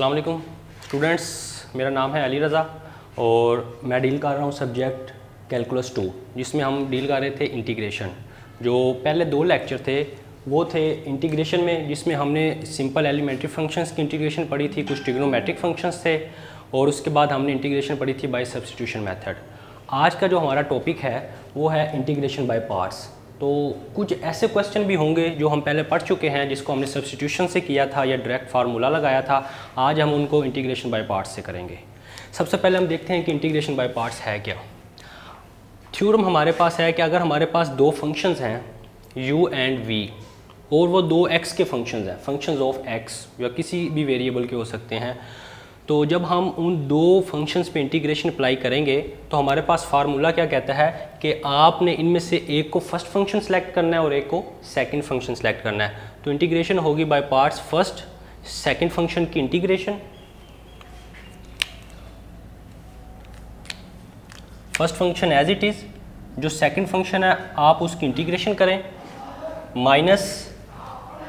अस्सलाम वालेकुम स्टूडेंट्स, मेरा नाम है अली रज़ा और मैं डील कर रहा हूँ सब्जेक्ट कैलकुलस 2 जिसमें हम डील कर रहे थे इंटीग्रेशन। जो पहले 2 लेक्चर थे वो थे इंटीग्रेशन में, जिसमें हमने सिंपल एलिमेंट्री फंक्शंस की इंटीग्रेशन पढ़ी थी, कुछ ट्रिग्नोमेट्रिक फंक्शंस थे और उसके बाद हमने इंटीग्रेशन पढ़ी थी बाय सब्स्टिट्यूशन मेथड। आज का जो हमारा टॉपिक है वो है इंटीग्रेशन बाय पार्ट्स। तो कुछ ऐसे क्वेश्चन भी होंगे जो हम पहले पढ़ चुके हैं, जिसको हमने सब्स्टिट्यूशन से किया था या डायरेक्ट फार्मूला लगाया था। आज हम उनको इंटीग्रेशन बाय पार्ट्स से करेंगे। सबसे पहले हम देखते हैं कि इंटीग्रेशन बाय पार्ट्स है क्या। थ्योरम हमारे पास है कि अगर हमारे पास 2 फंक्शंस हैं u एंड v और वो 2 x के फंक्शंस हैं, फंक्शंस ऑफ x या किसी भी वेरिएबल के हो सकते हैं, तो जब हम उन 2 फंक्शंस पे इंटीग्रेशन अप्लाई करेंगे तो हमारे पास फार्मूला क्या कहता है कि आपने इनमें से एक को फर्स्ट फंक्शन सेलेक्ट करना है और एक को सेकंड फंक्शन सेलेक्ट करना है। तो इंटीग्रेशन होगी by parts, first second function की integration, first function as it is, जो सेकंड फंक्शन है आप उसकी इंटीग्रेशन करें, माइनस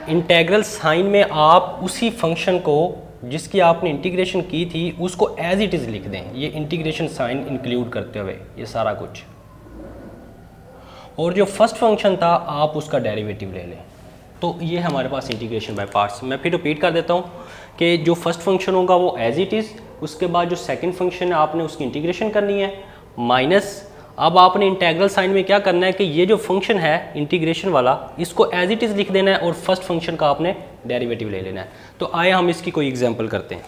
इंटेग्रल साइन में आप उसी फंक्शन को जिसकी आपने इंटीग्रेशन की थी उसको एज इट इज़ लिख दें, ये इंटीग्रेशन साइन इंक्लूड करते हुए ये सारा कुछ, और जो फर्स्ट फंक्शन था आप उसका डेरिवेटिव ले लें। तो ये हमारे पास इंटीग्रेशन बाय पार्ट्स। मैं फिर रिपीट कर देता हूँ कि जो फर्स्ट फंक्शन होगा वो एज इट इज़, उसके बाद जो सेकंड फंक्शन है आपने उसकी इंटीग्रेशन करनी है, माइनस अब आपने इंटीग्रल साइन में क्या करना है कि ये जो फंक्शन है इंटीग्रेशन वाला इसको एज इट इज़ लिख देना है और फर्स्ट फंक्शन का आपने डेरिवेटिव ले लेना है। तो आए हम इसकी कोई एग्जांपल करते हैं।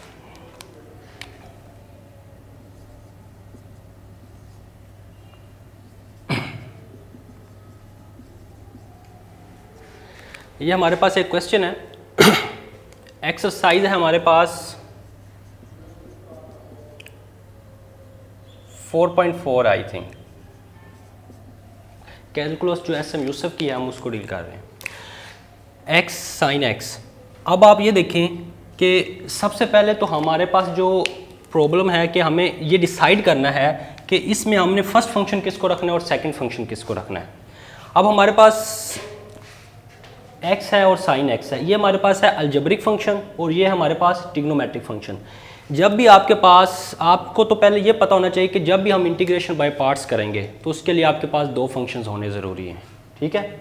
ये हमारे पास एक क्वेश्चन है, एक्सरसाइज है हमारे पास 4.4 आई थिंक, कैलकुलस जो SM यूसुफ की है हम उसको डील कर रहे हैं, x साइन x। अब आप ये देखें कि सबसे पहले तो हमारे पास जो प्रॉब्लम है कि हमें ये डिसाइड करना है कि इसमें हमने फर्स्ट फंक्शन किसको रखना है और सेकंड फंक्शन किसको रखना है। अब हमारे पास x है और साइन x है, ये हमारे पास है अलजेब्रिक फंक्शन और ये हमारे पास ट्रिग्नोमेट्रिक फंक्शन। जब भी आपके पास, आपको तो पहले ये पता होना चाहिए कि जब भी हम इंटीग्रेशन बाय पार्ट्स करेंगे तो उसके लिए आपके पास 2 फंक्शंस होने ज़रूरी हैं, ठीक है।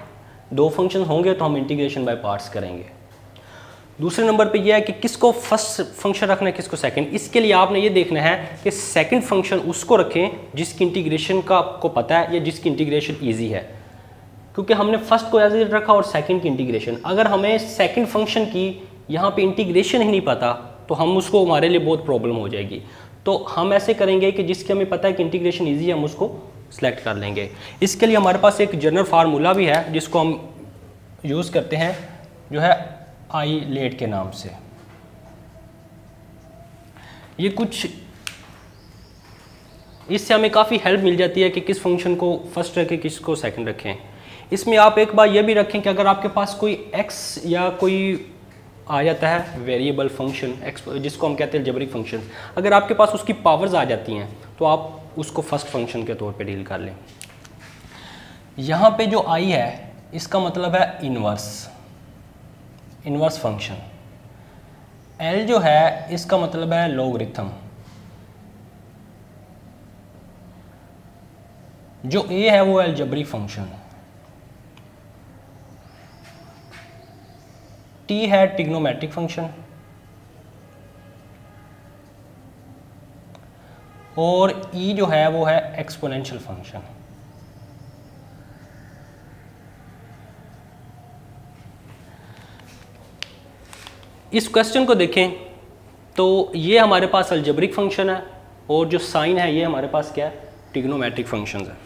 2 फंक्शंस होंगे तो हम इंटीग्रेशन बाय पार्ट्स करेंगे। दूसरे नंबर पे ये है कि किसको फर्स्ट फंक्शन रखना है, किसको सेकंड। इसके लिए आपने ये देखना है कि सेकंड फंक्शन उसको रखें जिसकी इंटीग्रेशन का आपको पता है या जिसकी इंटीग्रेशन ईजी है, क्योंकि हमने फर्स्ट को एज इट रखा और सेकंड की इंटीग्रेशन। अगर हमें सेकंड फंक्शन की यहाँ पे इंटीग्रेशन ही नहीं पता तो हम उसको, हमारे लिए बहुत प्रॉब्लम हो जाएगी। तो हम ऐसे करेंगे कि जिसकी हमें पता है कि इंटीग्रेशन ईजी है हम उसको सिलेक्ट कर लेंगे। इसके लिए हमारे पास एक जनरल फार्मूला भी है जिसको हम यूज़ करते हैं, जो है आई लेट के नाम से। ये कुछ, इससे हमें काफ़ी हेल्प मिल जाती है कि किस फंक्शन को फर्स्ट रखें किसको सेकंड रखें। इसमें आप एक बार ये भी रखें कि अगर आपके पास कोई x या कोई आ जाता है वेरिएबल फंक्शन x, जिसको हम कहते हैं अलजेब्रिक फंक्शन, अगर आपके पास उसकी पावर्स आ जाती हैं तो आप उसको फर्स्ट फंक्शन के तौर पे डील कर लें। यहाँ पे जो i है इसका मतलब है इन्वर्स फंक्शन, l जो है इसका मतलब है लॉगरिथम, जो a है वो अलजेब्रिक फंक्शन, t है ट्रिग्नोमेट्रिक फंक्शन और e जो है वो है एक्सपोनेंशियल फंक्शन। इस क्वेश्चन को देखें तो ये हमारे पास अलजेब्रिक फंक्शन है और जो साइन है ये हमारे पास क्या है, ट्रिग्नोमेट्रिक फंक्शन है।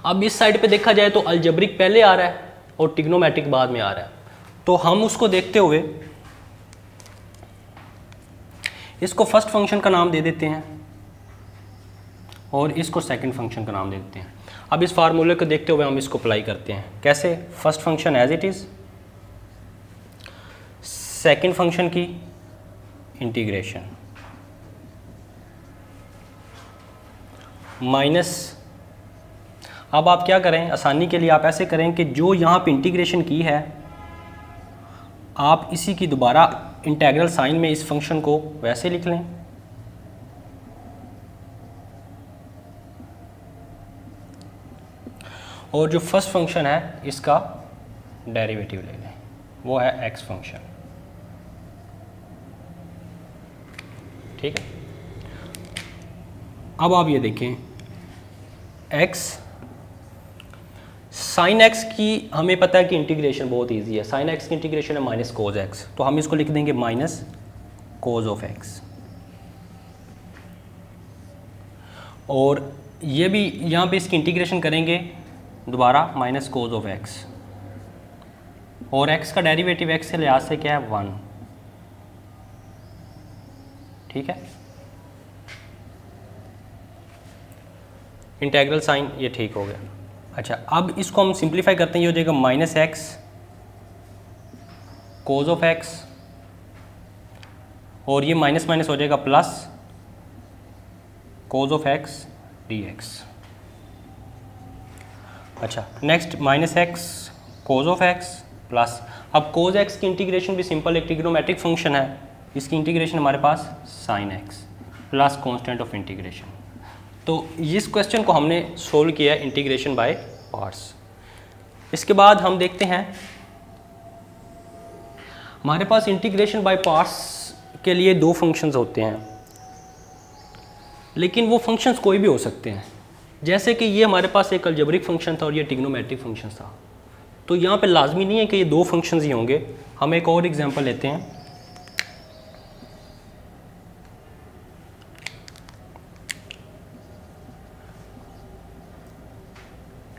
अब इस साइड पे देखा जाए तो अलजेब्रिक पहले आ रहा है और ट्रिग्नोमेट्रिक बाद में आ रहा है, तो हम उसको देखते हुए इसको फर्स्ट फंक्शन का नाम दे देते हैं और इसको सेकंड फंक्शन का नाम दे देते हैं। अब इस फार्मूले को देखते हुए हम इसको अप्लाई करते हैं। कैसे? First function as it is, second function की इंटीग्रेशन, माइनस, अब आप क्या करें, आसानी के लिए आप ऐसे करें कि जो यहाँ पे इंटीग्रेशन की है आप इसी की दोबारा इंटीग्रल साइन में इस फंक्शन को वैसे लिख लें, और जो फर्स्ट फंक्शन है इसका डेरिवेटिव ले लें, वो है एक्स फंक्शन। ठीक है, अब आप ये देखें एक्स साइन एक्स की हमें पता है कि इंटीग्रेशन बहुत इजी है। साइन एक्स की इंटीग्रेशन है माइनस कोज एक्स, तो हम इसको लिख देंगे माइनस कोज ऑफ एक्स। और ये भी यहाँ पे इसकी इंटीग्रेशन करेंगे दोबारा माइनस कोज ऑफ एक्स, और एक्स का डेरिवेटिव एक्स के लिहाज से क्या है 1। ठीक है, इंटीग्रल साइन ये ठीक हो गया। अच्छा, अब इसको हम सिंप्लीफाई करते हैं, ये हो जाएगा minus X cos of X, और ये माइनस माइनस हो जाएगा plus cos of X D X. अच्छा, next minus X cos of X plus, अब कोज एक्स की इंटीग्रेशन भी सिंपल एक ट्रिग्नोमेट्रिक फंक्शन है, इसकी इंटीग्रेशन हमारे पास sine X plus constant of integration. तो इस क्वेश्चन को हमने सोल्व किया इंटीग्रेशन बाय पार्ट्स। इसके बाद हम देखते हैं हमारे पास इंटीग्रेशन बाय पार्ट्स के लिए दो फंक्शंस होते हैं, लेकिन वो फंक्शंस कोई भी हो सकते हैं। जैसे कि ये हमारे पास एक अलजेब्रिक फंक्शन था और ये ट्रिग्नोमेट्रिक फंक्शन था, तो यहाँ पे लाजमी नहीं है कि ये दो फंक्शंस ही होंगे। हम एक और एग्जांपल लेते हैं।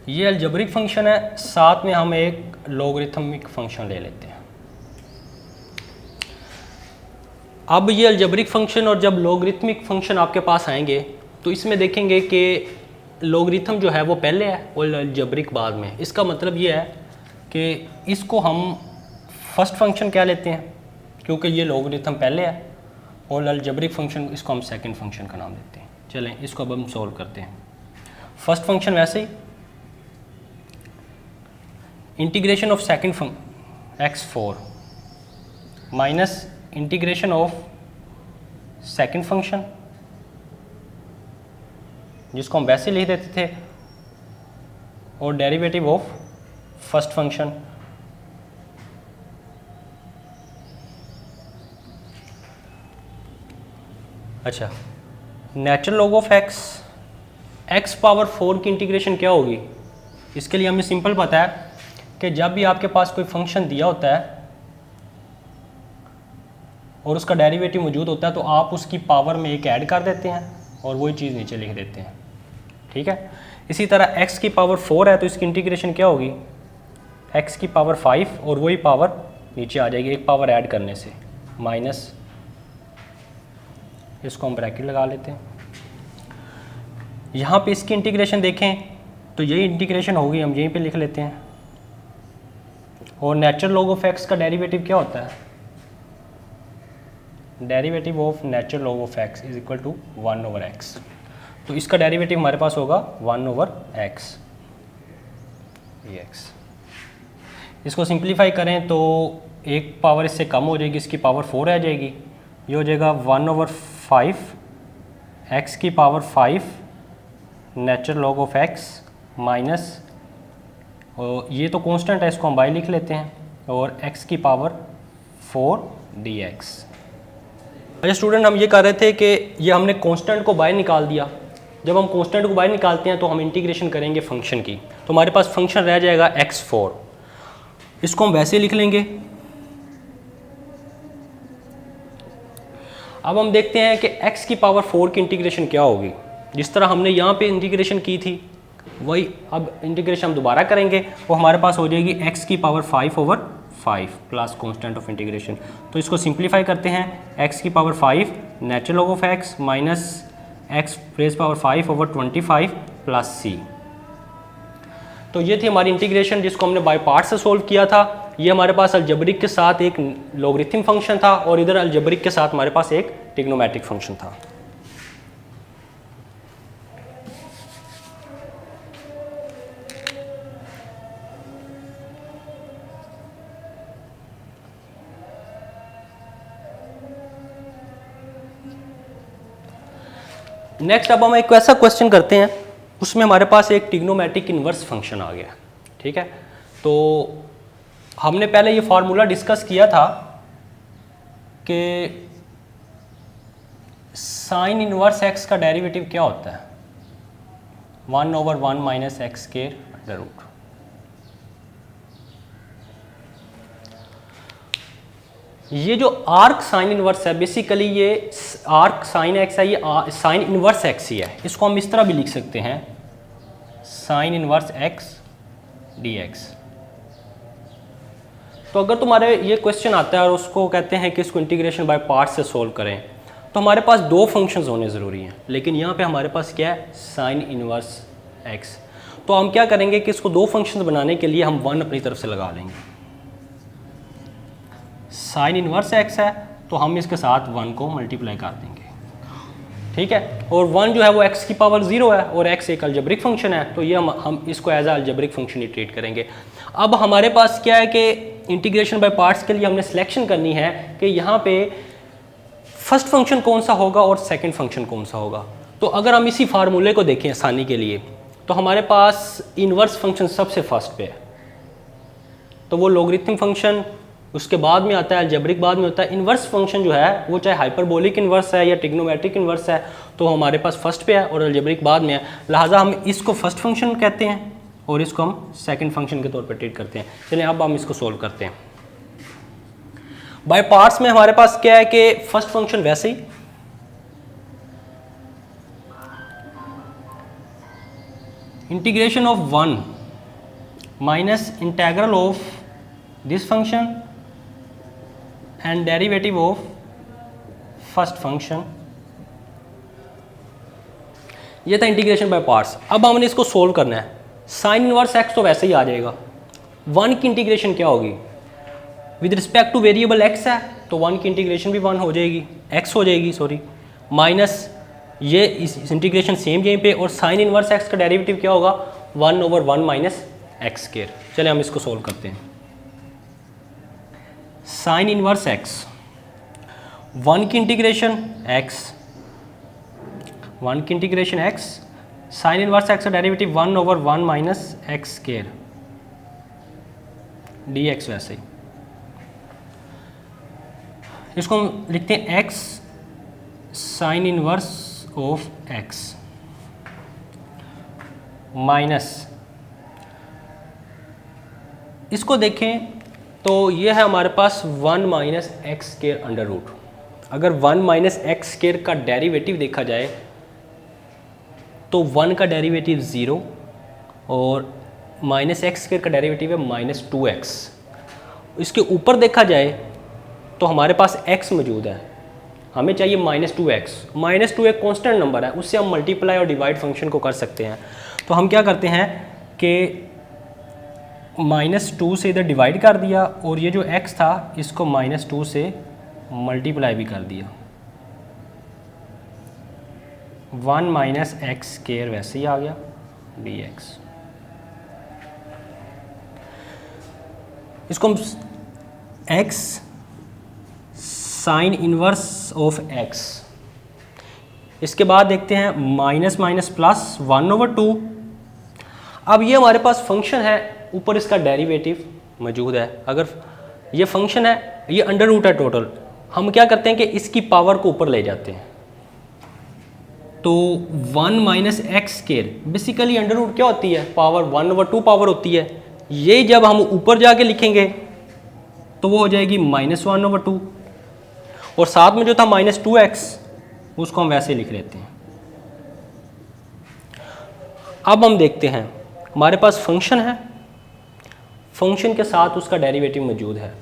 ये अलजेब्रिक फंक्शन है, साथ में हम एक लॉगरिथमिक फंक्शन ले लेते हैं। अब ये अलजेब्रिक फंक्शन और जब लॉगरिथमिक फंक्शन आपके पास आएंगे तो इसमें देखेंगे कि लॉगरिथम जो है वो पहले है और अलजेब्रिक बाद में। इसका मतलब ये है कि इसको हम फर्स्ट फंक्शन क्या लेते हैं, क्योंकि ये लॉगरिथम पहले है, और अलजेब्रिक फंक्शन इसको हम सेकंड फंक्शन का नाम देते हैं। चलें इसको अब हम सॉल्व करते हैं। फर्स्ट फंक्शन वैसे ही integration of second function x4 minus integration of second function, जिसको हम वैसे लिख देते थे, और डेरिवेटिव ऑफ फर्स्ट फंक्शन। अच्छा, natural log of x power 4 की इंटीग्रेशन क्या होगी? इसके लिए हमें सिंपल पता है कि जब भी आपके पास कोई फंक्शन दिया होता है और उसका डेरिवेटिव मौजूद होता है तो आप उसकी पावर में एक ऐड कर देते हैं और वही चीज़ नीचे लिख देते हैं। ठीक है, इसी तरह x की पावर 4 है तो इसकी इंटीग्रेशन क्या होगी? x की पावर 5 और वही पावर नीचे आ जाएगी एक पावर ऐड करने से, माइनस, इसको हम ब्रैकेट लगा लेते हैं। यहाँ पे इसकी इंटीग्रेशन देखें तो यही इंटीग्रेशन होगी, हम यहीं पे लिख लेते हैं। और नेचुरल लॉग ऑफ x का डेरिवेटिव क्या होता है? Derivative of natural log of x is equal to 1/x। तो इसका डेरिवेटिव हमारे पास होगा 1/x dx। इसको सिंप्लीफाई करें तो एक पावर इससे कम हो जाएगी, इसकी पावर 4 आ जाएगी। ये हो जाएगा 1/5 x की power 5 natural log of x minus, और ये तो कांस्टेंट है, इसको हम बाय लिख लेते हैं, और x की पावर 4 dx। अच्छा स्टूडेंट, हम ये कर रहे थे कि ये हमने कांस्टेंट को बाय निकाल दिया। जब हम कांस्टेंट को बाय निकालते हैं तो हम इंटीग्रेशन करेंगे फंक्शन की, तो हमारे पास फंक्शन रह जाएगा x4। इसको हम वैसे लिख लेंगे। अब हम देखते हैं कि x की पावर 4 की इंटीग्रेशन क्या होगी। जिस तरह हमने यहाँ पे इंटीग्रेशन की थी वही अब इंटीग्रेशन हम दोबारा करेंगे, वो हमारे पास हो जाएगी x की power 5/5 plus constant of integration. तो इसको सिंप्लीफाई करते हैं, x की power 5 natural log of x minus x rays power 5/25 plus c। तो ये थी हमारी इंटीग्रेशन जिसको हमने बाय पार्ट से सोल्व किया था। ये हमारे पास अलजेब्रिक के साथ एक लॉगरिथम फंक्शन था और इधर अलजेब्रिक के साथ हमारे पास एक ट्रिग्नोमेट्रिक फंक्शन था। नेक्स्ट अब हम एक ऐसा क्वेश्चन करते हैं, उसमें हमारे पास एक ट्रिग्नोमेट्रिक इन्वर्स फंक्शन आ गया, ठीक है। तो हमने पहले ये फार्मूला डिस्कस किया था कि साइन इनवर्स एक्स का डेरिवेटिव क्या होता है, 1/1 माइनस एक्स के अंडर रूट। ये जो आर्क साइन इनवर्स है, बेसिकली ये आर्क साइन एक्स है, ये साइन इनवर्स एक्स ही है। इसको हम इस तरह भी लिख सकते हैं, sign inverse x D x. तो अगर तुम्हारे ये क्वेश्चन आता है और उसको कहते हैं कि इसको इंटीग्रेशन बाय पार्ट से सोल्व करें, तो हमारे पास दो फंक्शंस होने ज़रूरी हैं, लेकिन यहाँ पे हमारे पास क्या है, साइन इनवर्स एक्स। तो हम क्या करेंगे कि इसको दो फंक्शंस बनाने के लिए हम 1 अपनी तरफ से लगा लेंगे। साइन इनवर्स एक्स है तो हम इसके साथ 1 को मल्टीप्लाई कर देंगे, ठीक है। और 1 जो है वो x की पावर 0 है और x एक अलजेब्रिक फंक्शन है, तो ये हम इसको एज अ अलजेब्रिक फंक्शन ही ट्रीट करेंगे। अब हमारे पास क्या है कि इंटीग्रेशन बाय पार्ट्स के लिए हमने सिलेक्शन करनी है कि यहाँ पे फर्स्ट फंक्शन कौन सा होगा और सेकंड फंक्शन कौन सा होगा। तो अगर हम इसी फार्मूले को देखें आसानी के लिए, तो हमारे पास इनवर्स फंक्शन सबसे फर्स्ट पे है, तो वो लॉगरिथम फंक्शन, उसके बाद में आता है अलजेब्रिक, बाद में होता है इनवर्स फंक्शन जो है वो चाहे हाइपरबोलिक इनवर्स है या ट्रिग्नोमेट्रिक इनवर्स है, तो हमारे पास फर्स्ट पे है और अलजेब्रिक बाद में है। लिहाजा हम इसको फर्स्ट फंक्शन कहते हैं और इसको हम सेकंड फंक्शन के तौर पर ट्रीट करते हैं। चलिए अब हम इसको सोल्व करते हैं। बाय पार्ट्स में हमारे पास क्या है कि फर्स्ट फंक्शन वैसे ही integration of 1 minus integral of this function and derivative of first function, ये था इंटीग्रेशन बाय पार्ट्स। अब हमने इसको सोल्व करना है। साइन इनवर्स एक्स तो वैसे ही आ जाएगा, 1 की इंटीग्रेशन क्या होगी, with respect two variable x है तो 1 की इंटीग्रेशन भी 1 हो जाएगी, एक्स हो जाएगी सॉरी, माइनस ये इस इंटीग्रेशन सेम यहीं पे, और साइन इनवर्स एक्स का डेरिवेटिव क्या होगा, 1/1 माइनस एक्स स्क्वायर। चलिए हम इसको सोल्व करते हैं। साइन इनवर्स एक्स, 1 की इंटीग्रेशन एक्स, 1 की integration X, sine inverse X का derivative 1/1 minus x square D X. वैसे ही इसको हम लिखते हैं X sine inverse of X minus, इसको देखें तो ये है हमारे पास 1 minus x square under root. अगर 1 माइनस एक्स स्क्वायर का डेरिवेटिव देखा जाए तो 1 का डेरिवेटिव 0 और माइनस एक्स स्क्वायर का डेरिवेटिव है -2x। इसके ऊपर देखा जाए तो हमारे पास x मौजूद है, हमें चाहिए -2x। -2 एक कांस्टेंट नंबर है, उससे हम मल्टीप्लाई और डिवाइड फंक्शन को कर सकते हैं। तो हम क्या करते हैं कि -2 से इधर डिवाइड कर दिया और ये जो x था इसको -2 से मल्टीप्लाई भी कर दिया, 1 माइनस एक्स स्क्वायर वैसे ही आ गया dx। इसको हम x sine inverse of x, इसके बाद देखते हैं माइनस माइनस प्लस 1/2। अब ये हमारे पास फंक्शन है, ऊपर इसका डेरिवेटिव मौजूद है। अगर ये फंक्शन है, ये अंडर रूट है टोटल, हम क्या करते हैं कि इसकी पावर को ऊपर ले जाते हैं। तो 1 minus x square, basically under root क्या होती है, पावर 1/2 पावर होती है। ये जब हम ऊपर जाके लिखेंगे तो वो हो जाएगी -1/2, और साथ में जो था -2x उसको हम वैसे लिख लेते हैं। अब हम देखते हैं हमारे पास फंक्शन है, फंक्शन के साथ उसका डेरिवेटिव मौजूद है।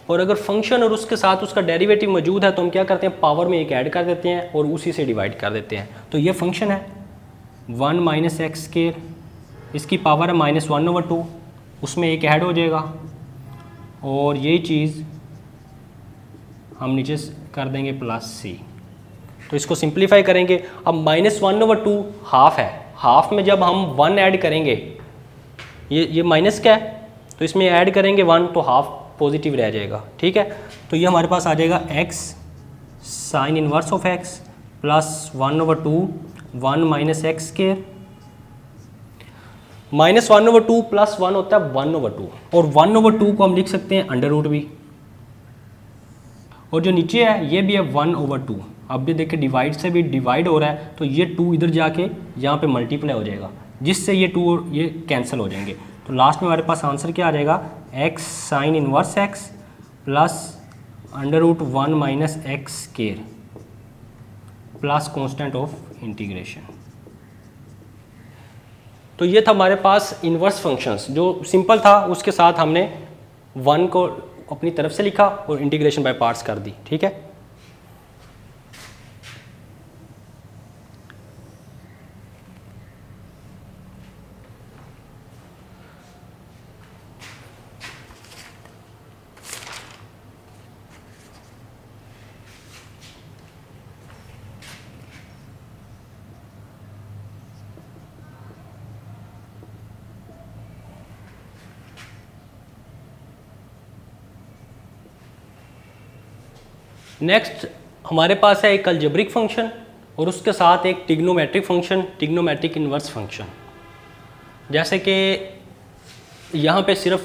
और अगर फंक्शन और उसके साथ उसका डेरिवेटिव मौजूद है तो हम क्या करते हैं, पावर में एक ऐड कर देते हैं और उसी से डिवाइड कर देते हैं। तो ये फंक्शन है 1 माइनस एक्स स्क्वायर, इसकी पावर है -1/2, उसमें एक ऐड हो जाएगा और यही चीज़ हम नीचे कर देंगे +c। तो इसको सिंप्लीफाई करेंगे। अब -1/2 हाफ है, हाफ में जब हम 1 ऐड करेंगे, ये माइनस क्या है तो इसमें ऐड करेंगे 1 तो हाफ पॉजिटिव रह जाएगा, ठीक है। तो ये हमारे पास आ जाएगा x sine inverse of x plus 1/2 1 minus x square, minus 1/2 plus 1 होता है 1/2, और 1/2 को हम लिख सकते हैं अंडर रूट भी, और जो नीचे है ये भी है 1/2। अब ये देखिए डिवाइड से भी डिवाइड हो रहा है, तो ये 2 इधर जाके यहाँ पे मल्टीप्लाई हो जाएगा, जिससे ये 2 ये कैंसिल हो जाएंगे। तो लास्ट में हमारे पास आंसर क्या आ जाएगा, x sine inverse x plus under root 1 minus x square plus constant of integration. तो ये था हमारे पास इन्वर्स फंक्शंस, जो सिंपल था, उसके साथ हमने 1 को अपनी तरफ से लिखा और इंटीग्रेशन बाय पार्ट्स कर दी, ठीक है। नेक्स्ट हमारे पास है एक अलजेब्रिक फंक्शन और उसके साथ एक trigonometric function, trigonometric inverse function. जैसे कि यहाँ पे सिर्फ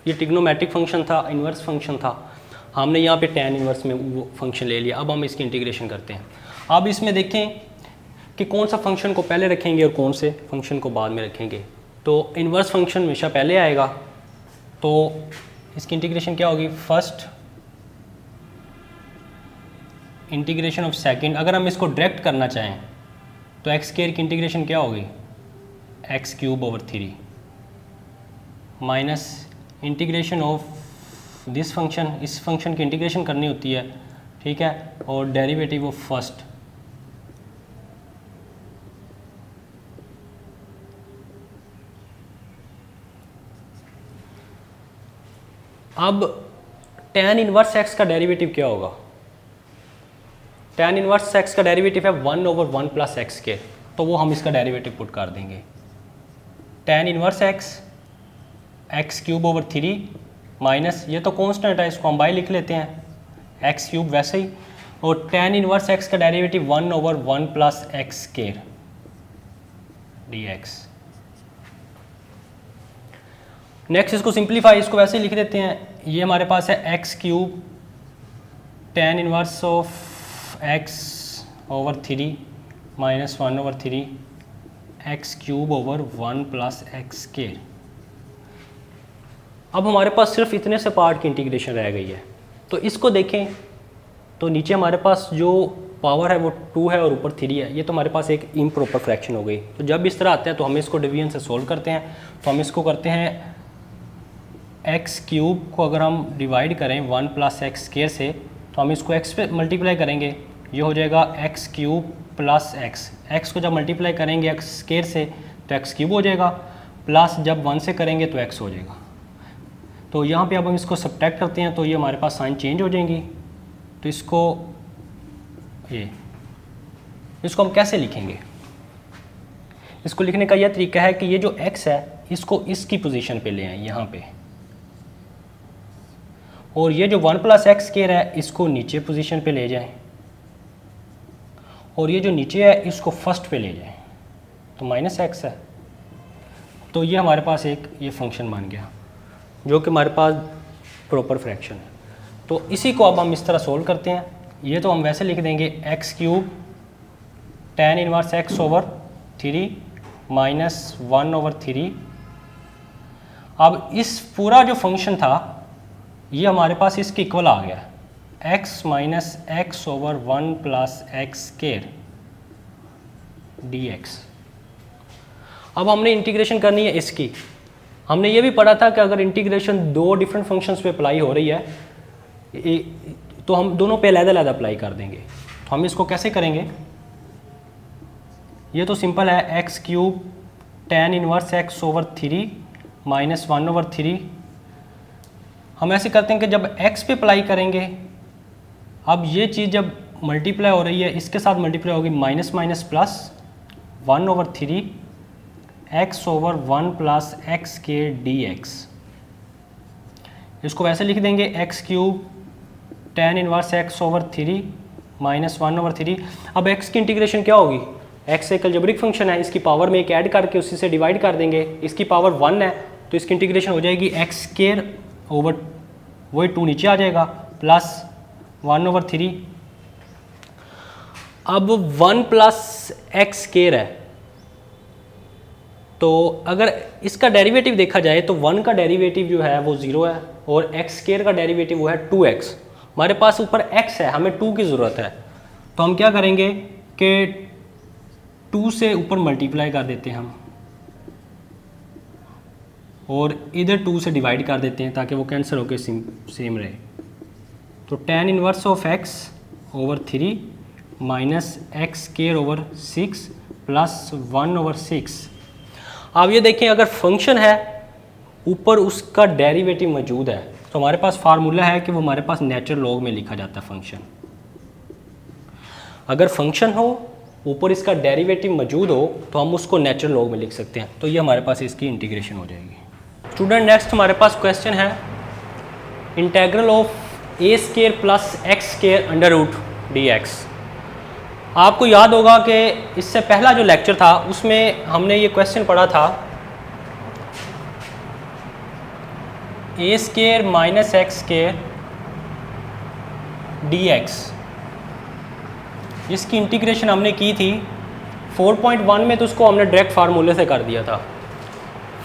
ये ट्रिग्नोमेट्रिक फंक्शन था, इन्वर्स फंक्शन था, हमने यहाँ पे tan इन्वर्स में वो फंक्शन ले लिया। अब हम इसकी इंटीग्रेशन करते हैं। अब इसमें देखें कि कौन सा फंक्शन को पहले रखेंगे और कौन से फंक्शन को बाद में रखेंगे। तो इन्वर्स फंक्शन हमेशा पहले आएगा, तो इसकी इंटीग्रेशन क्या होगी, फर्स्ट इंटीग्रेशन ऑफ सेकंड। अगर हम इसको डायरेक्ट करना चाहें तो एक्स स्क्वायर की इंटीग्रेशन क्या होगी, x³/3 minus integration of this function, इस फंक्शन की इंटीग्रेशन करनी होती है, ठीक है, और डेरिवेटिव ऑफ फर्स्ट अब tan इनवर्स x का डेरिवेटिव क्या होगा, tan इनवर्स x का डेरिवेटिव है 1/1 प्लस एक्स के, तो वो हम इसका डेरिवेटिव पुट कर देंगे। tan इनवर्स x³/3 माइनस, ये तो कांस्टेंट है, इसको हम बाई लिख लेते हैं, x³ वैसे ही, और tan इनवर्स x का derivative 1/1 plus x square dx। Next इसको सिंप्लीफाई, इसको वैसे ही लिख देते हैं, ये हमारे पास है x³ tan inverse of x/3 minus 1/3 x³/1 plus x square. अब हमारे पास सिर्फ इतने से पार्ट की इंटीग्रेशन रह गई है। तो इसको देखें तो नीचे हमारे पास जो पावर है वो 2 है और ऊपर 3 है, ये तो हमारे पास एक इम्प्रॉपर फ्रैक्शन हो गई। तो जब इस तरह आता है तो हम इसको डिवीजन से सोल्व करते हैं। तो हम इसको करते हैं x³ को अगर हम डिवाइड करें 1 प्लस एक्स स्क्वायर से, तो हम इसको x पे मल्टीप्लाई करेंगे, ये हो जाएगा x³ प्लस x को जब मल्टीप्लाई करेंगे x स्क्वायर से तो x³ हो जाएगा, प्लस जब 1 से करेंगे तो x हो जाएगा। तो यहाँ पे अब हम इसको सब्ट्रैक्ट करते हैं तो ये हमारे पास साइन चेंज हो जाएंगी। तो इसको हम कैसे लिखेंगे, इसको लिखने का यह तरीका है कि ये जो x है इसको इसकी पोजीशन पे ले आए यहाँ पे, और ये जो 1 प्लस एक्स स्क्वायर है इसको नीचे पोजीशन पे ले जाएं, और ये जो नीचे है इसको फर्स्ट पे ले जाएं, तो माइनस एक्स है। तो ये हमारे पास एक ये फंक्शन बन गया जो कि हमारे पास प्रॉपर फ्रैक्शन है। तो इसी को अब हम इस तरह सोल्व करते हैं। ये तो हम वैसे लिख देंगे x³ tan inverse x/3 minus 1/3। अब इस पूरा जो फंक्शन था ये हमारे पास इसके इक्वल आ गया, x minus x/1 plus x square dx। अब हमने इंटीग्रेशन करनी है इसकी। हमने ये भी पढ़ा था कि अगर इंटीग्रेशन 2 डिफरेंट फंक्शंस पे अप्लाई हो रही है तो हम दोनों पे अलग-अलग अप्लाई कर देंगे। तो हम इसको कैसे करेंगे, ये तो सिंपल है, x³ tan inverse x/3 minus 1/3। हम ऐसे करते हैं कि जब x पे अप्लाई करेंगे, अब ये चीज़ जब मल्टीप्लाई हो रही है इसके साथ मल्टीप्लाई होगी, minus minus plus 1/3 x/1 plus x के dx। इसको वैसे लिख देंगे x cube tan inverse x over 3 minus 1/3। अब x की इंटीग्रेशन क्या होगी, x एक अलजेब्रिक फंक्शन है, इसकी पावर में एक ऐड करके उसी से डिवाइड कर देंगे, इसकी पावर 1 है तो इसकी इंटीग्रेशन हो जाएगी एक्स स्क्वायर ओवर वही 2 नीचे आ जाएगा प्लस 1/3। अब 1 प्लस एक्स स्क्वायर है तो अगर इसका डेरिवेटिव देखा जाए तो 1 का डेरिवेटिव जो है वो 0 है और एक्स स्क्वायर का डेरिवेटिव वो है 2x। हमारे पास ऊपर x है, हमें 2 की ज़रूरत है तो हम क्या करेंगे कि 2 से ऊपर मल्टीप्लाई कर देते हैं हम और इधर 2 से डिवाइड कर देते हैं ताकि वो कैंसिल होकर सेम रहे। तो tan inverse of x over 3 minus x square over 6 plus 1/6। अब ये देखें अगर फंक्शन है ऊपर उसका डेरिवेटिव मौजूद है तो हमारे पास फार्मूला है कि वो हमारे पास नेचुरल लॉग में लिखा जाता है फंक्शन। अगर फंक्शन हो ऊपर इसका डेरिवेटिव मौजूद हो तो हम उसको नेचुरल लॉग में लिख सकते हैं, तो ये हमारे पास इसकी इंटीग्रेशन हो जाएगी। स्टूडेंट नेक्स्ट हमारे पास क्वेश्चन है integral of a square plus x square under root D X. आपको याद होगा कि इससे पहला जो लेक्चर था उसमें हमने ये क्वेश्चन पढ़ा था A square minus x square D X. इसकी इंटीग्रेशन हमने की थी 4.1 में तो उसको हमने डायरेक्ट फार्मूले से कर दिया था,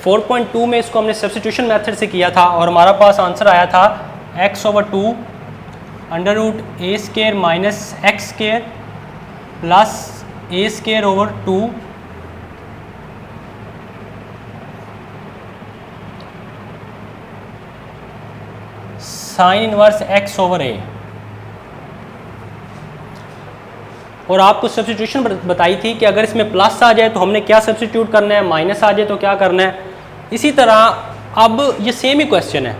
4.2 में इसको हमने सब्स्टिट्यूशन मेथड से किया था और हमारा पास आंसर आया था x/2 under root a square minus x square plus a square over 2 sine inverse x over a. और आपको सब्स्टिट्यूशन बताई थी कि अगर इसमें प्लस आ जाए तो हमने क्या सब्स्टिट्यूट करना है, माइनस आ जाए तो क्या करना है। इसी तरह अब ये सेम ही क्वेश्चन है,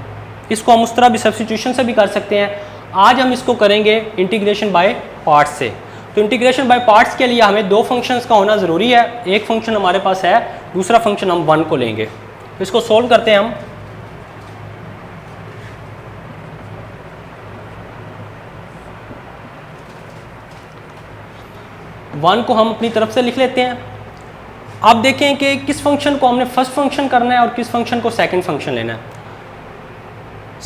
इसको हम उस तरह भी सब्स्टिट्यूशन से भी कर सकते हैं। आज हम इसको करेंगे इंटीग्रेशन बाय पार्ट्स से। तो इंटीग्रेशन बाय पार्ट्स के लिए हमें 2 फंक्शंस का होना ज़रूरी है। एक फंक्शन हमारे पास है, दूसरा फंक्शन हम 1 को लेंगे। तो इसको सोल्व करते हैं हम। वन को हम अपनी तरफ से लिख लेते हैं। अब देखें कि किस फंक्शन को हमने फर्स्ट फंक्शन करना है और किस फंक्शन को सेकंड फंक्शन लेना है।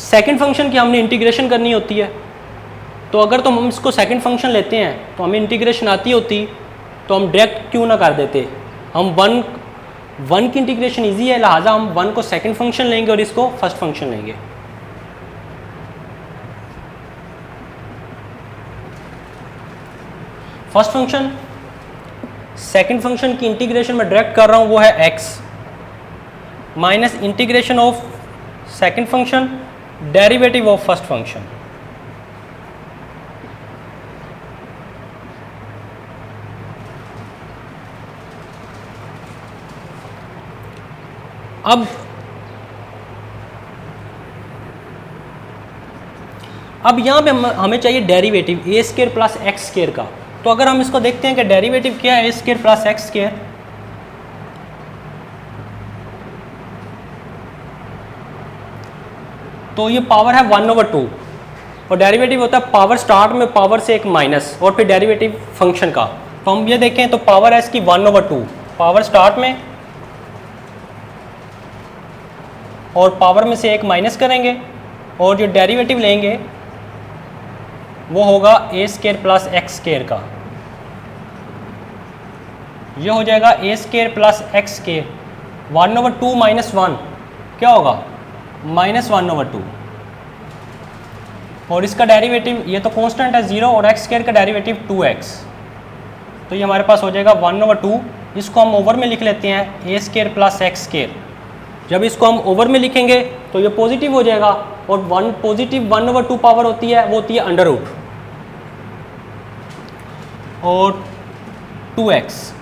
सेकंड फंक्शन की हमने इंटीग्रेशन करनी होती है, तो अगर तो हम इसको सेकंड फंक्शन लेते हैं तो हमें इंटीग्रेशन आती होती तो हम डायरेक्ट क्यों ना कर देते। हम वन की इंटीग्रेशन इजी है, लिहाजा हम 1 को सेकंड फंक्शन लेंगे और इसको फर्स्ट फंक्शन लेंगे। फर्स्ट फंक्शन सेकंड फंक्शन की इंटीग्रेशन में डायरेक्ट कर रहा हूं वो है x minus integration of second function derivative of first function. अब यहां पे हमें चाहिए डेरिवेटिव ए स्क्वायर प्लस एक्स स्क्वायर का। तो अगर हम इसको देखते हैं कि डेरिवेटिव क्या है ए स्क्वायर प्लस एक्स स्क्वायर, तो ये पावर है 1/2 और डेरिवेटिव होता है पावर स्टार्ट में पावर से एक माइनस और फिर डेरिवेटिव फंक्शन का। तो हम ये देखें तो पावर है इसकी 1/2 पावर स्टार्ट में और पावर में से एक माइनस करेंगे और जो डेरिवेटिव लेंगे वो होगा a square plus x square का। ये हो जाएगा a square plus x square 1/2 minus 1 क्या होगा -1/2 और इसका डेरिवेटिव ये तो कांस्टेंट है 0 और एक्स स्क्वायर का डेरिवेटिव 2x। तो ये हमारे पास हो जाएगा 1/2। इसको हम ओवर में लिख लेते हैं ए स्क्वायर प्लस एक्स स्क्वायर। जब इसको हम ओवर में लिखेंगे तो ये पॉजिटिव हो जाएगा और पॉजिटिव 1/2 पावर होती है वो होती है अंडर रूट और 2x।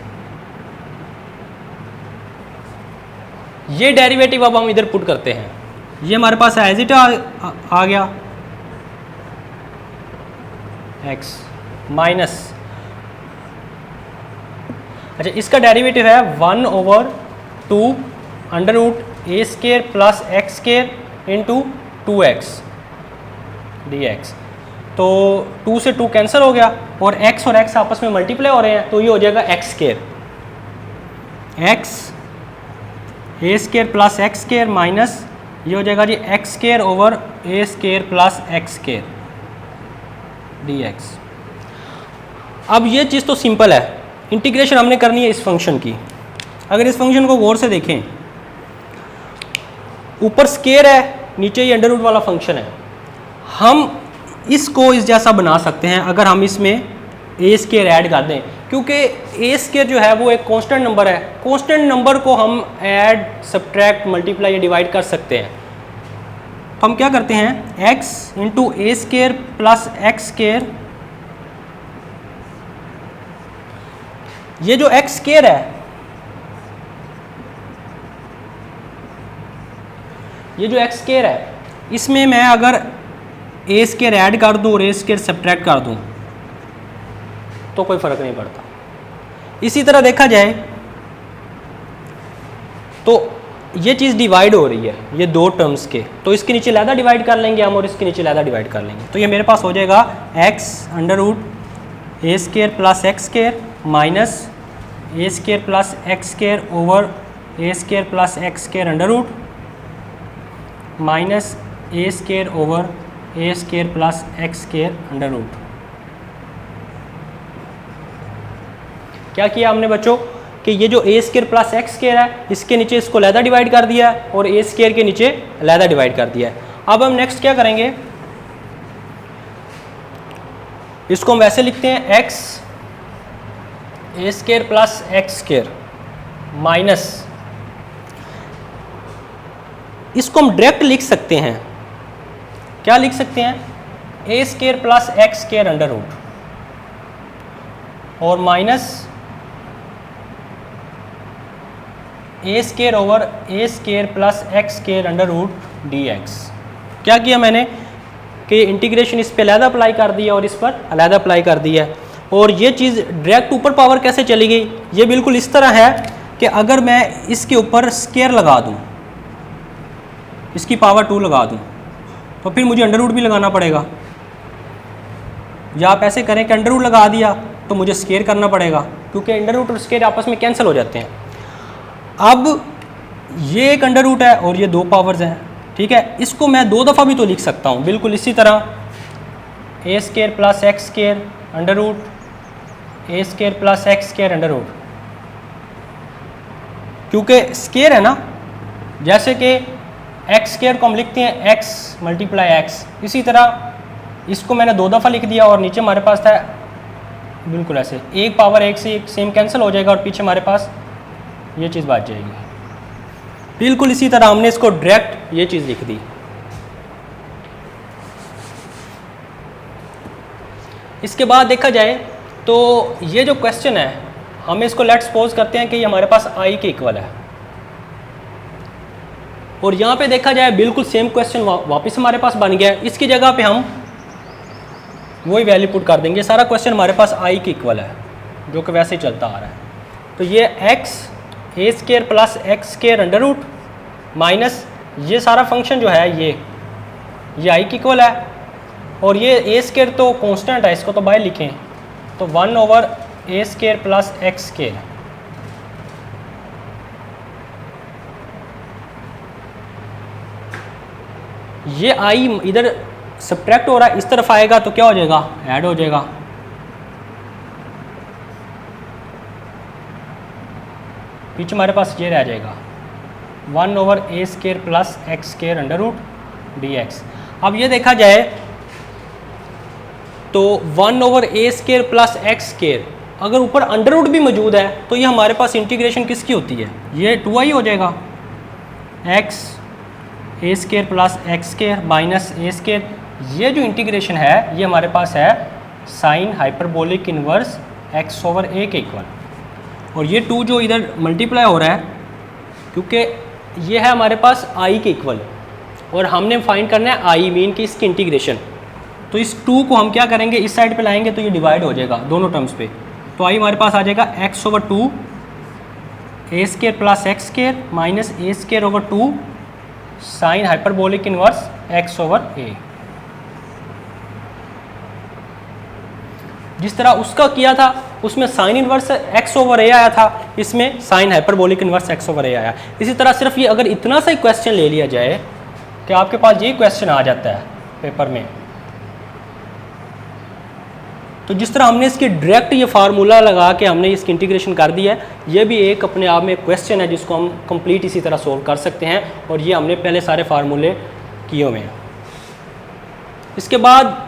ये डेरिवेटिव अब हम इधर पुट करते हैं, ये हमारे पास एज इट आ गया x माइनस, अच्छा इसका डेरिवेटिव है 1/2 under root a square plus x square into 2x dx। तो 2 से 2 कैंसिल हो गया और x आपस में मल्टीप्लाई हो रहे हैं, तो ये हो जाएगा x square, x a square plus x square minus ये हो जाएगा जी x square over a square plus x square dx। अब ये चीज़ तो सिंपल है, इंटीग्रेशन हमने करनी है इस फंक्शन की। अगर इस फंक्शन को गौर से देखें, ऊपर स्केयर है, नीचे ये अंडर रूट वाला फंक्शन है। हम इसको इस जैसा बना सकते हैं अगर हम इसमें ए स्केयर ऐड कर दें, क्योंकि ए स्केयर जो है वो एक कांस्टेंट नंबर है। कांस्टेंट नंबर को हम ऐड, सब्ट्रैक्ट, मल्टीप्लाई या डिवाइड कर सकते हैं। तो हम क्या करते हैं, x इंटू ए स्केयर प्लस एक्स स्केयर, ये जो x स्केयर है, ये जो x स्केयर है, इसमें मैं अगर ए स्केयर ऐड कर दूं और ए स्केयर सब्ट्रैक्ट कर दूं तो कोई फर्क नहीं पड़ता। इसी तरह देखा जाए तो ये चीज़ डिवाइड हो रही है, ये दो टर्म्स के, तो इसके नीचे लैदा डिवाइड कर लेंगे हम और इसके नीचे लैदा डिवाइड कर लेंगे। तो ये मेरे पास हो जाएगा x under root a square plus x square minus a square plus x square over a square plus x square under root minus a square over a square plus x square under root. क्या किया हमने बच्चों कि ये जो a square plus x square है, इसके नीचे इसको लैदा डिवाइड कर दिया है और ए स्केयर के नीचे लैदा डिवाइड कर दिया है। अब हम नेक्स्ट क्या करेंगे, इसको हम वैसे लिखते हैं x a square plus x square minus, इसको हम डायरेक्ट लिख सकते हैं, क्या लिख सकते हैं, a square plus x square under root और minus a square over a square plus x square under root D x. क्या किया मैंने कि इंटीग्रेशन इस पे अलहदा अप्लाई कर दिया और इस पर अलहदा अप्लाई कर दिया, और ये चीज़ डायरेक्ट ऊपर पावर कैसे चली गई, ये बिल्कुल इस तरह है कि अगर मैं इसके ऊपर स्केयर लगा दूं, इसकी पावर 2 लगा दूं, तो फिर मुझे अंडर रूट भी लगाना पड़ेगा, या आप ऐसे करें कि अंडर रूट लगा दिया तो मुझे स्केयर करना पड़ेगा, क्योंकि अंडर रूट और स्केयर आपस में कैंसिल हो जाते हैं। अब ये एक अंडर रूट है और ये दो पावर्स हैं, ठीक है, इसको मैं 2 दफ़ा भी तो लिख सकता हूँ, बिल्कुल इसी तरह a square plus x square under root a square plus x square under root, क्योंकि स्केयर है ना, जैसे कि एक्स स्केयर को हम लिखते हैं x मल्टीप्लाई एक्स, इसी तरह इसको मैंने 2 दफ़ा लिख दिया और नीचे हमारे पास था बिल्कुल ऐसे, एक पावर एक से एक सेम कैंसिल हो जाएगा और पीछे हमारे पास ये चीज़ बच जाएगी। बिल्कुल इसी तरह हमने इसको डायरेक्ट ये चीज़ लिख दी। इसके बाद देखा जाए तो ये जो क्वेश्चन है, हम इसको लेट्स सपोज करते हैं कि ये हमारे पास i के इक्वल है, और यहाँ पे देखा जाए बिल्कुल सेम क्वेश्चन वापस हमारे पास बन गया है, इसकी जगह पे हम वही वैल्यू पुट कर देंगे। सारा क्वेश्चन हमारे पास i के इक्वल है, जो कि वैसे ही चलता आ रहा है। तो ये x a square plus x square under root minus ये सारा फंक्शन जो है ये i के इक्वल है, और ये ए स्केयर तो कांस्टेंट है, इसको तो बाय लिखें, तो 1 over a square plus x square. ये i इधर सब्ट्रैक्ट हो रहा है, इस तरफ आएगा तो क्या हो जाएगा, ऐड हो जाएगा। पीछे हमारे पास ये रह जाएगा 1 over a square plus x square under root D x. अब ये देखा जाए तो 1 over a square plus x square, अगर ऊपर अंडर रूट भी मौजूद है तो ये हमारे पास इंटीग्रेशन किसकी होती है, ये 2i हो जाएगा, x a square plus x square minus a square. ये जो इंटीग्रेशन है ये हमारे पास है sine hyperbolic inverse x over a के इक्वल, और ये 2 जो इधर मल्टीप्लाई हो रहा है क्योंकि ये है हमारे पास i के इक्वल, और हमने फाइंड करना है i मीन की इसकी इंटीग्रेशन। तो इस 2 को हम क्या करेंगे, इस साइड पे लाएंगे तो ये डिवाइड हो जाएगा दोनों टर्म्स पे, तो i हमारे पास आ जाएगा x ओवर 2 a square plus x square minus a square over 2 sine hyperbolic inverse x over a. जिस तरह उसका किया था उसमें sine inverse x over a आया था, इसमें sine hyperbolic inverse x over a आया। इसी तरह सिर्फ ये अगर इतना सा ही क्वेश्चन ले लिया जाए कि आपके पास ये क्वेश्चन आ जाता है पेपर में, तो जिस तरह हमने इसकी डायरेक्ट ये फार्मूला लगा के हमने इसकी इंटीग्रेशन कर दी है, ये भी एक अपने आप में क्वेश्चन है जिसको हम कंप्लीट इसी तरह सोल्व कर सकते हैं, और ये हमने पहले सारे फार्मूले किए हुए हैं। इसके बाद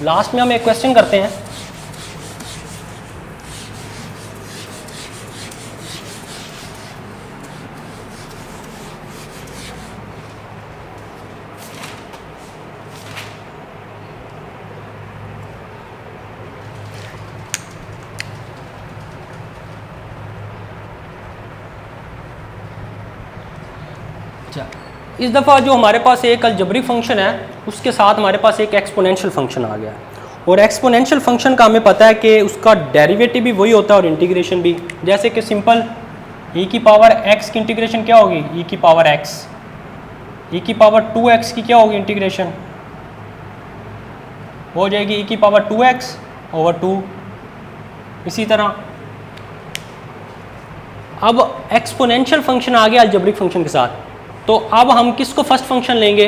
लास्ट में हम एक क्वेश्चन करते हैं। इस दफ़ा जो हमारे पास एक अलजेब्रिक फंक्शन है उसके साथ हमारे पास एक एक्सपोनेंशियल फंक्शन आ गया, और एक्सपोनेंशियल फंक्शन का हमें पता है कि उसका डेरिवेटिव भी वही होता है और इंटीग्रेशन भी। जैसे कि सिंपल e की पावर x की इंटीग्रेशन क्या होगी, e की पावर x, e की पावर 2x की क्या होगी इंटीग्रेशन, हो जाएगी e की पावर 2x ओवर 2। इसी तरह अब एक्सपोनेंशियल फंक्शन आ गया अलजेब्रिक फंक्शन के साथ, तो अब हम किसको फर्स्ट फंक्शन लेंगे,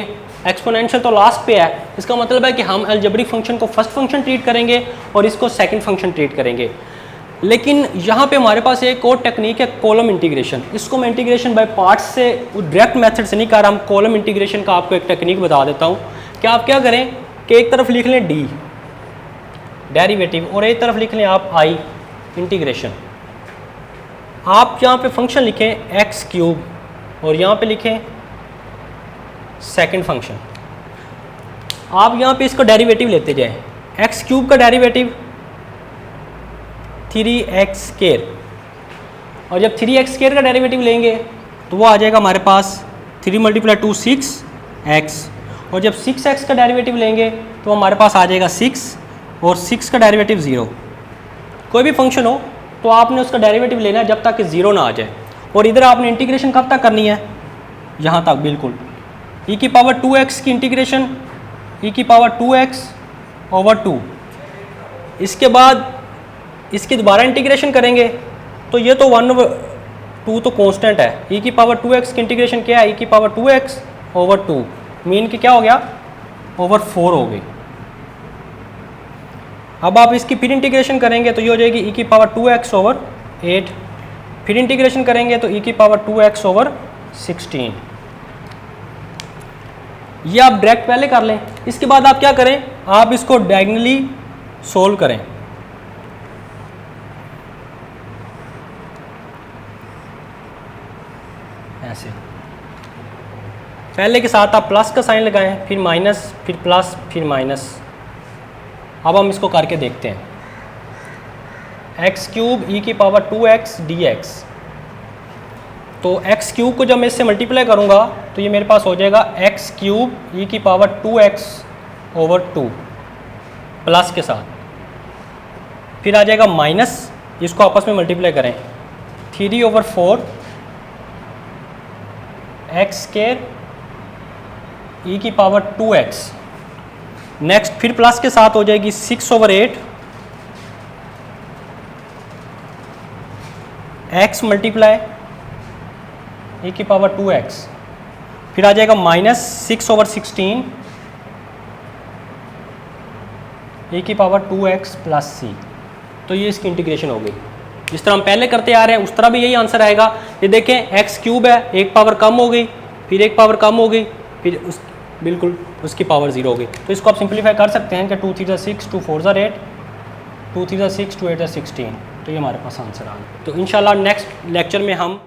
एक्सपोनेंशियल तो लास्ट पे है, इसका मतलब है कि हम अलजेब्रिक फंक्शन को फर्स्ट फंक्शन ट्रीट करेंगे और इसको सेकंड फंक्शन ट्रीट करेंगे। लेकिन यहाँ पे हमारे पास एक और टेक्निक है कॉलम इंटीग्रेशन। इसको मैं इंटीग्रेशन बाय पार्ट्स से डायरेक्ट मेथड से नहीं कर रहा, हम कॉलम इंटीग्रेशन का आपको एक टेक्निक बता देता हूँ कि आप क्या करें कि एक तरफ लिख लें डी डेरिवेटिव और एक तरफ लिख लें आप आई इंटीग्रेशन। आप यहाँ पे फंक्शन लिखें एक्स क्यूब और यहाँ पे लिखें सेकंड फंक्शन। आप यहाँ पे इसका डेरिवेटिव लेते जाएं, एक्स क्यूब का डेरिवेटिव 3x स्क्वायर, और जब 3x स्क्वायर का डेरिवेटिव लेंगे तो वो आ जाएगा हमारे पास 3 × 2 6x, और जब 6x का डेरिवेटिव लेंगे तो हमारे पास आ जाएगा 6, और 6 का डेरिवेटिव 0। कोई भी फंक्शन हो तो आपने उसका डेरिवेटिव लेना है जब तक कि 0 ना आ जाए, और इधर आपने इंटीग्रेशन कब तक करनी है, यहाँ तक बिल्कुल। e की पावर 2x की इंटीग्रेशन e की पावर 2x ओवर 2। इसके बाद इसकी दोबारा इंटीग्रेशन करेंगे तो ये तो 1/2 तो कांस्टेंट है, e की पावर 2x की इंटीग्रेशन क्या है, e की पावर 2x ओवर 2, मीन की क्या हो गया ओवर 4 हो गई। अब आप इसकी फिर इंटीग्रेशन करेंगे तो ये हो जाएगी e की पावर 2x ओवर 8, फिर इंटीग्रेशन करेंगे तो e की पावर 2x ओवर 16। ये आप डायरेक्ट पहले कर लें। इसके बाद आप क्या करें, आप इसको डायगोनली सोल्व करें। ऐसे पहले के साथ आप प्लस का साइन लगाएं, फिर माइनस, फिर प्लस, फिर माइनस। अब हम इसको करके देखते हैं। एक्स क्यूब e की पावर 2x dx, तो एक्स क्यूब को जब मैं इससे मल्टीप्लाई करूँगा तो ये मेरे पास हो जाएगा एक्स क्यूब e की पावर 2x ओवर 2 प्लस के साथ, फिर आ जाएगा माइनस, इसको आपस में मल्टीप्लाई करें 3 ओवर 4 एक्स स्क्वायर e की पावर 2x, नेक्स्ट फिर प्लस के साथ हो जाएगी 6 ओवर 8 x मल्टीप्लाई e की पावर 2x, फिर आ जाएगा माइनस 6 ओवर 16 e की पावर 2x प्लस c। तो ये इसकी इंटीग्रेशन हो गई। जिस तरह हम पहले करते आ रहे हैं उस तरह भी यही आंसर आएगा। ये देखें एक्स क्यूब है, एक पावर कम हो गई, फिर एक पावर कम हो गई, फिर उस बिल्कुल उसकी पावर 0 हो गई। तो इसको आप सिंप्लीफाई कर सकते हैं कि 2 3 6 2 4 8 2 3 6 2 8 16। तो ये हमारे पास आंसर आ गया। तो इंशाल्लाह नेक्स्ट लेक्चर में हम